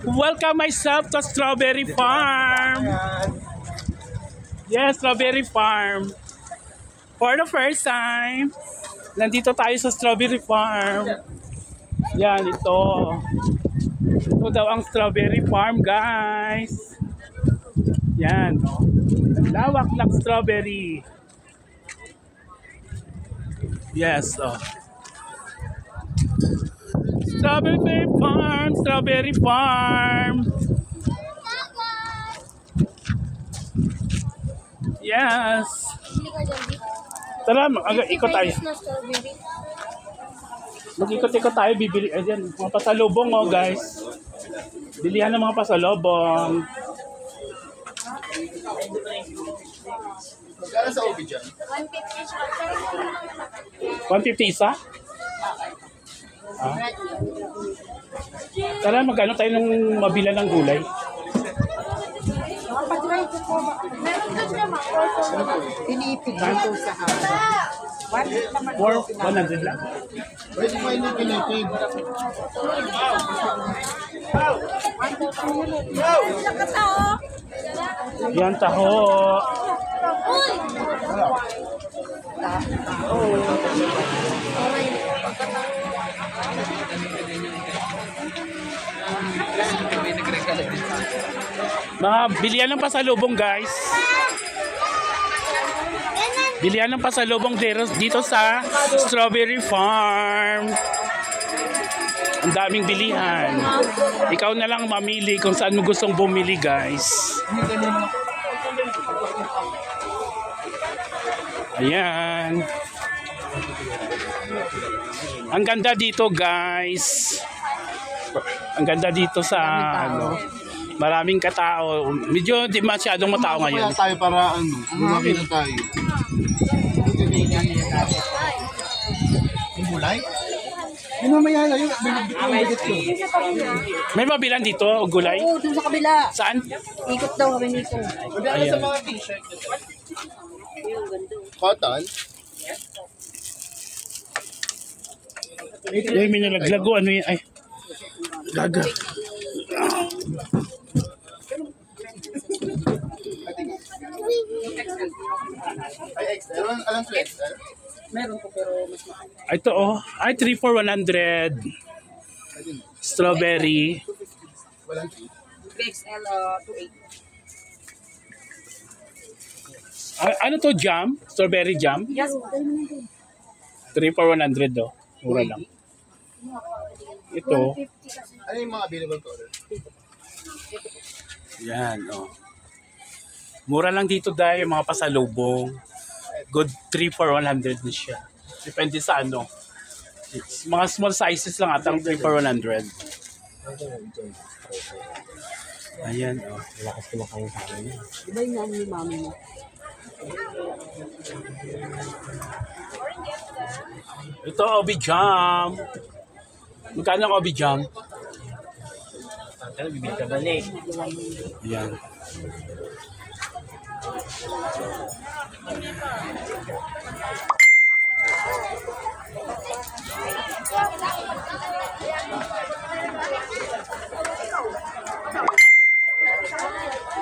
Welcome myself to Strawberry Farm. Yes, Strawberry Farm. For the first time, nandito tayo sa Strawberry Farm. Yan, ito. Ito daw ang Strawberry Farm, guys. Yan. Lawak ng strawberry. Yes, oh. Strawberry Farm, Strawberry Farm. Yes. Tara, ikot tayo. Mag-ikot-ikot tayo, bibili. Ayan, mga pasalubong mo, guys. Bilihan ng mga pasalubong. Magkano sa OB dyan? 150 isa? Ah. Tara, magkano tayo ng mabila ng gulay? Pinipig ito sa haba. 100 lang. Pwede mo yung pinipig. Yan, taho. Mga bilihan ng pasalubong, guys. Bilihan ng pasalubong dito sa Strawberry Farm. Ang daming bilihan. Ikaw na lang mamili kung saan mo gustong bumili, guys. Ayan. Ang ganda dito, guys. Ang ganda dito sa ano. Maraming katao. Medyo di masyadong matao ngayon. Kaya tayo para ano, lumaki na tayo. Yung bulay? Yung mamaya na yun, binigit ko. May mabilan dito o gulay? Oo, dun sa kabila. Saan? Ikot daw kami nito. Magkano sa mga t-shirt? Cotton? Uy, may nalaglago. Ano yun? Ay. Gaga. Ay, XL? Alam ko XL? Meron ko pero mas mahal. Ito oh. Ay, 3 for 100. Strawberry. Walang tea? XL 2.8. Ano to, jam? Strawberry jam? Yes. 3 for 100 do. Mura lang. Ito. Ano yung mga available color? Yan, oh. Mura lang dito dahil mga pasalubong. Good 3 for 100 na siya. Depende sa ano. Mga small sizes lang atang 3 for 100. Ayan, oh. Lakas kumakain sa akin. Iba yung nani ni mami mo. Ito, Obi Jam. Magkano ang Obi Jam? Bibili ka balik. Ayan.